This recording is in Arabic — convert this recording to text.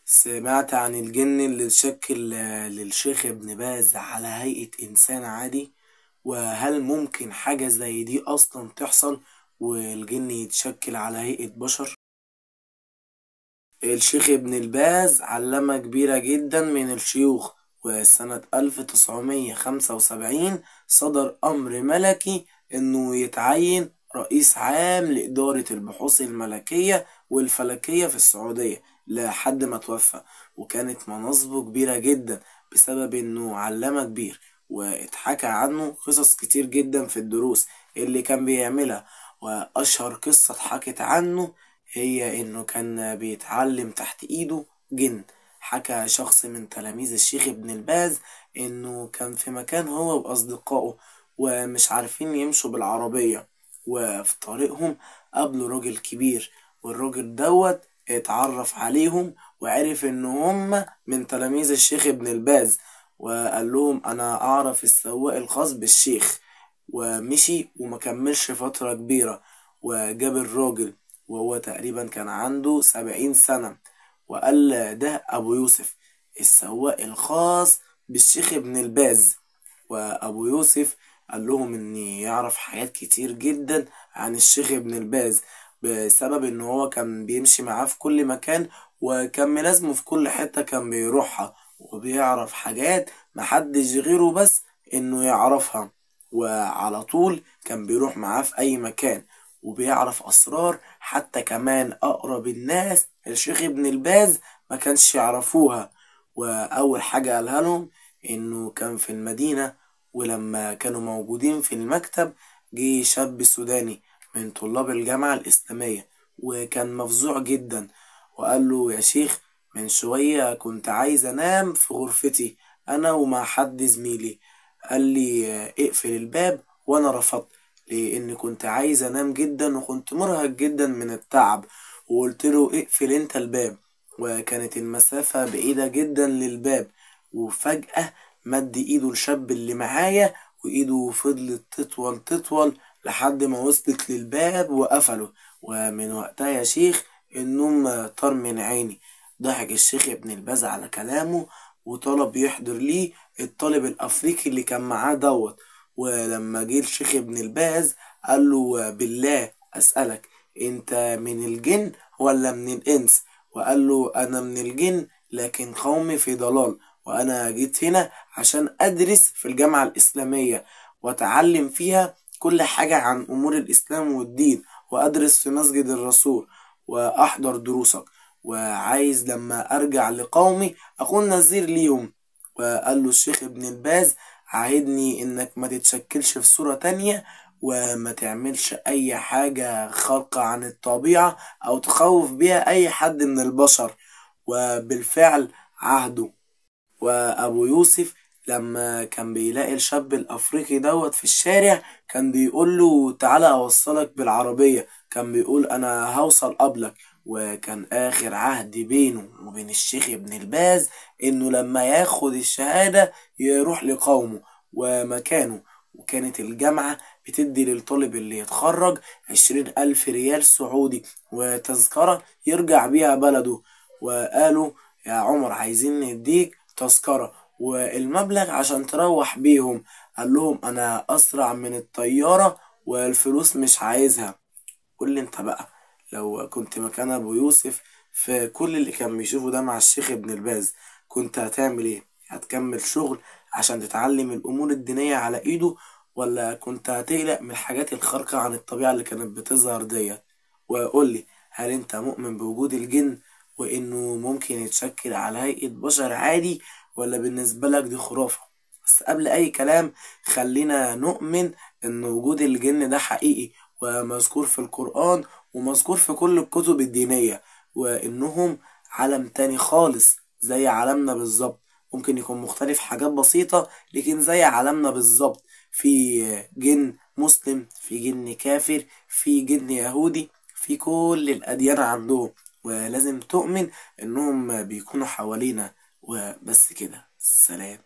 سمعت عن الجن اللي اتشكل للشيخ ابن باز على هيئة إنسان عادي؟ وهل ممكن حاجة زي دي أصلا تحصل والجن يتشكل على هيئة بشر؟ الشيخ ابن الباز علامة كبيرة جدا من الشيوخ، وسنة 1975 صدر أمر ملكي إنه يتعين رئيس عام لإدارة البحوث الملكية والفلكية في السعودية لحد ما توفى. وكانت مناصبه كبيرة جدا بسبب إنه علامة كبير، واتحكى عنه قصص كتير جدا في الدروس اللي كان بيعملها. وأشهر قصة اتحكت عنه هي إنه كان بيتعلم تحت إيده جن. حكى شخص من تلاميذ الشيخ ابن الباز إنه كان في مكان هو وأصدقائه ومش عارفين يمشوا بالعربية، وفي طريقهم قابلوا راجل كبير، والراجل دوت اتعرف عليهم وعرف إن هم من تلاميذ الشيخ ابن الباز، وقال لهم أنا أعرف السواق الخاص بالشيخ. ومشي ومكملش فترة كبيرة وجاب الراجل، وهو تقريبا كان عنده 70 سنة، وقال ده أبو يوسف السواق الخاص بالشيخ ابن الباز. وأبو يوسف قال لهم إن يعرف حاجات كتير جدا عن الشيخ ابن الباز، بسبب إن هو كان بيمشي معاه في كل مكان، وكان ملازمه في كل حتة كان بيروحها، وبيعرف حاجات محدش غيره بس إنه يعرفها. وعلى طول كان بيروح معاه في أي مكان، وبيعرف أسرار حتى كمان أقرب الناس الشيخ ابن الباز ما كانش يعرفوها. وأول حاجة قالها لهم إنه كان في المدينة، ولما كانوا موجودين في المكتب جه شاب سوداني من طلاب الجامعة الإسلامية، وكان مفزوع جدا، وقال له يا شيخ، من شوية كنت عايز أنام في غرفتي أنا ومع حد زميلي. قال لي اقفل الباب، وأنا رفضت لأني كنت عايز أنام جدا وكنت مرهق جدا من التعب، وقلت له اقفل انت الباب. وكانت المسافة بعيدة جدا للباب، وفجأة مد ايده الشاب اللي معايا، وايده فضلت تطول تطول لحد ما وصلت للباب وقفله. ومن وقتها يا شيخ النوم طار من عيني. ضحك الشيخ ابن الباز على كلامه، وطلب يحضر ليه الطالب الأفريقي اللي كان معاه دوت. ولما جه الشيخ ابن الباز قال له بالله أسألك، انت من الجن ولا من الإنس؟ وقال له أنا من الجن، لكن قومي في ضلال، وأنا جيت هنا عشان أدرس في الجامعة الإسلامية وأتعلم فيها كل حاجة عن أمور الإسلام والدين، وأدرس في مسجد الرسول وأحضر دروسك، وعايز لما أرجع لقومي أكون نذير ليهم. وقال له الشيخ ابن الباز عاهدني إنك ما تتشكلش في صورة تانية، وما تعملش أي حاجة خارقة عن الطبيعة أو تخوف بيها أي حد من البشر. وبالفعل عهده. وأبو يوسف لما كان بيلاقي الشاب الأفريقي دوت في الشارع كان بيقول له تعالى أوصلك بالعربية، كان بيقول أنا هوصل قبلك. وكان آخر عهد بينه وبين الشيخ ابن الباز إنه لما ياخد الشهادة يروح لقومه ومكانه. وكانت الجامعة بتدي للطالب اللي يتخرج 20,000 ريال سعودي وتذكرة يرجع بيها بلده. وقالوا يا عمر عايزين نديك تذكرة والمبلغ عشان تروح بيهم. قال لهم أنا أسرع من الطيارة والفلوس مش عايزها. قول لي انت بقى، لو كنت مكان ابو يوسف في كل اللي كان بيشوفه ده مع الشيخ ابن الباز، كنت هتعمل ايه؟ هتكمل شغل عشان تتعلم الامور الدينية على ايده، ولا كنت هتقلق من الحاجات الخارقة عن الطبيعة اللي كانت بتظهر ديت؟ وقول لي، هل انت مؤمن بوجود الجن وانه ممكن يتشكل على هيئة بشر عادي، ولا بالنسبة لك دي خرافة؟ بس قبل اي كلام خلينا نؤمن ان وجود الجن ده حقيقي ومذكور في القرآن ومذكور في كل الكتب الدينية، وإنهم عالم تاني خالص زي عالمنا بالظبط. ممكن يكون مختلف حاجات بسيطة لكن زي عالمنا بالظبط. في جن مسلم، في جن كافر، في جن يهودي، في كل الأديان عندهم، ولازم تؤمن إنهم بيكونوا حوالينا. وبس كده، سلام.